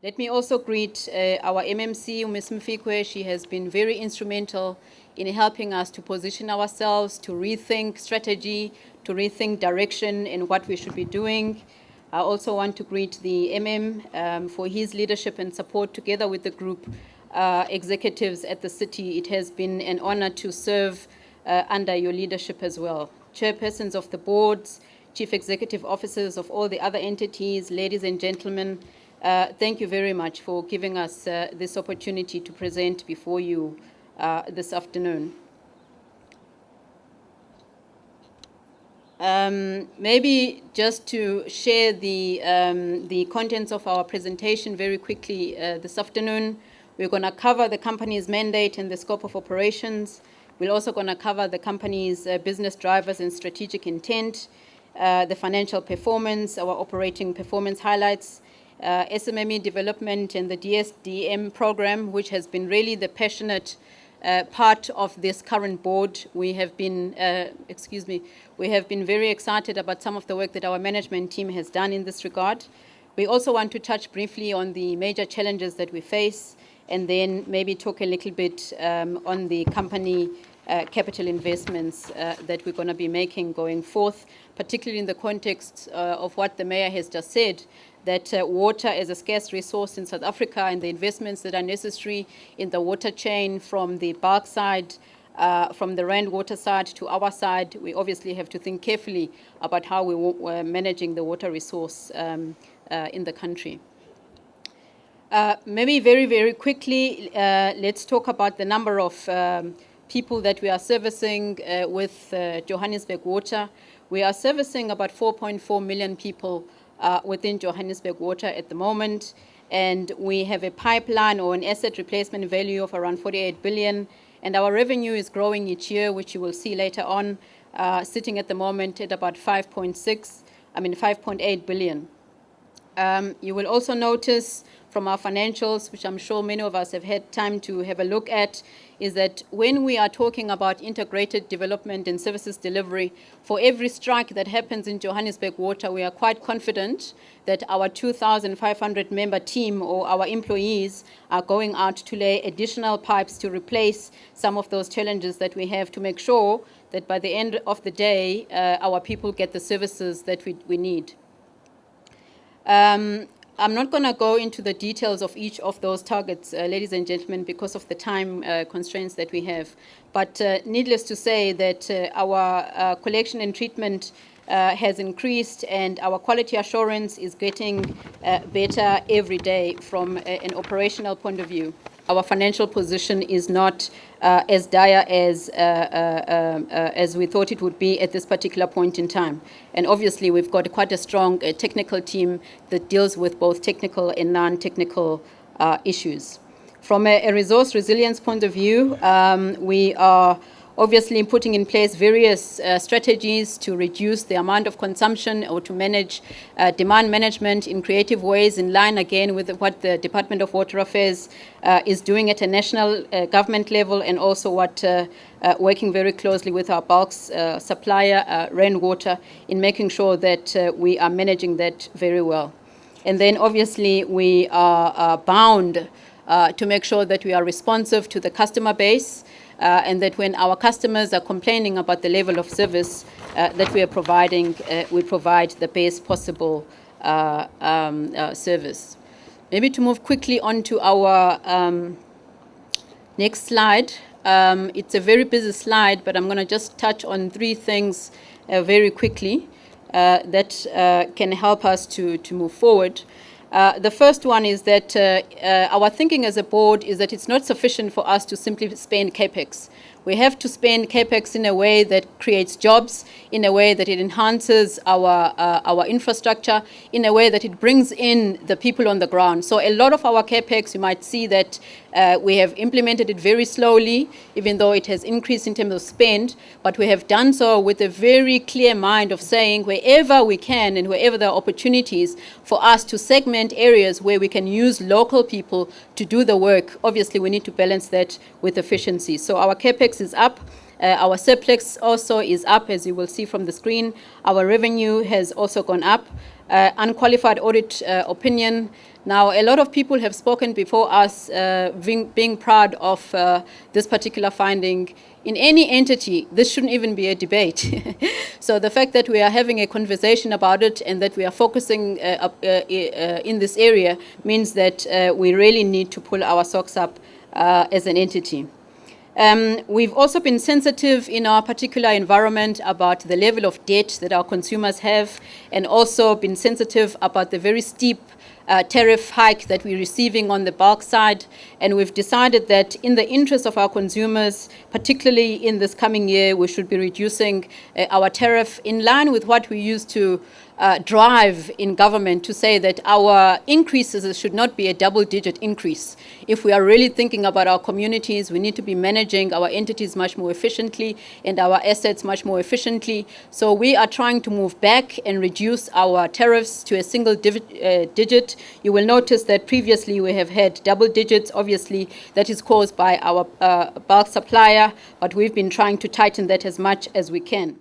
Let me also greet our MMC, Ms. Mfikwe. She has been very instrumental in helping us to position ourselves, to rethink strategy, to rethink direction and what we should be doing. I also want to greet the for his leadership and support together with the group executives at the city. It has been an honor to serve under your leadership as well. Chairpersons of the boards, chief executive officers of all the other entities, ladies and gentlemen, thank you very much for giving us this opportunity to present before you this afternoon. Maybe just to share the contents of our presentation very quickly this afternoon. We're going to cover the company's mandate and the scope of operations. We're also going to cover the company's business drivers and strategic intent, the financial performance, our operating performance highlights, SMME development and the DSDM program, which has been really the passionate part of this current board. We have been, we have been very excited about some of the work that our management team has done in this regard. We also want to touch briefly on the major challenges that we face, and then maybe talk a little bit on the company capital investments that we're going to be making going forth, particularly in the context of what the Mayor has just said, that water is a scarce resource in South Africa, and the investments that are necessary in the water chain from the bulk side, from the Rand water side to our side, we obviously have to think carefully about how we're managing the water resource in the country. Maybe very, very quickly, let's talk about the number of people that we are servicing with Johannesburg Water. We are servicing about 4.4 million people within Johannesburg Water at the moment, and we have a pipeline or an asset replacement value of around 48 billion, and our revenue is growing each year, which you will see later on, sitting at the moment at about 5.8 billion. You will also notice from our financials, which I'm sure many of us have had time to have a look at, is that when we are talking about integrated development and services delivery, for every strike that happens in Johannesburg Water, we are quite confident that our 2,500 member team or our employees are going out to lay additional pipes to replace some of those challenges that we have, to make sure that by the end of the day, our people get the services that we need. I'm not going to go into the details of each of those targets, ladies and gentlemen, because of the time constraints that we have. But needless to say that our collection and treatment has increased, and our quality assurance is getting better every day from an operational point of view. Our financial position is not as dire as we thought it would be at this particular point in time. And obviously, we've got quite a strong technical team that deals with both technical and non-technical issues. From a resource resilience point of view, we are obviously putting in place various strategies to reduce the amount of consumption or to manage demand management in creative ways, in line again with what the Department of Water Affairs is doing at a national government level, and also what working very closely with our bulk supplier, Rand Water, in making sure that we are managing that very well. And then obviously we are bound to make sure that we are responsive to the customer base, and that when our customers are complaining about the level of service that we are providing, we provide the best possible service. Maybe to move quickly on to our next slide. It's a very busy slide, but I'm going to just touch on three things very quickly that can help us to move forward. The first one is that our thinking as a board is that it's not sufficient for us to simply spend CAPEX. We have to spend CAPEX in a way that creates jobs, in a way that it enhances our infrastructure, in a way that it brings in the people on the ground. So a lot of our CAPEX, you might see that we have implemented it very slowly, even though it has increased in terms of spend, but we have done so with a very clear mind of saying wherever we can and wherever there are opportunities for us to segment areas where we can use local people to do the work, obviously we need to balance that with efficiency. So our CAPEX is up Our surplus also is up, as you will see from the screen. Our revenue has also gone up. Unqualified audit opinion. Now, a lot of people have spoken before us being proud of this particular finding. In any entity, this shouldn't even be a debate. So the fact that we are having a conversation about it and that we are focusing in this area means that we really need to pull our socks up as an entity. We've also been sensitive in our particular environment about the level of debt that our consumers have, and also been sensitive about the very steep tariff hike that we're receiving on the bulk side. And we've decided that in the interest of our consumers, particularly in this coming year, we should be reducing our tariff in line with what we used to drive in government, to say that our increases should not be a double-digit increase. If we are really thinking about our communities, we need to be managing our entities much more efficiently and our assets much more efficiently. So we are trying to move back and reduce our tariffs to a single digit. You will notice that previously we have had double digits. Obviously, that is caused by our bulk supplier, but we've been trying to tighten that as much as we can.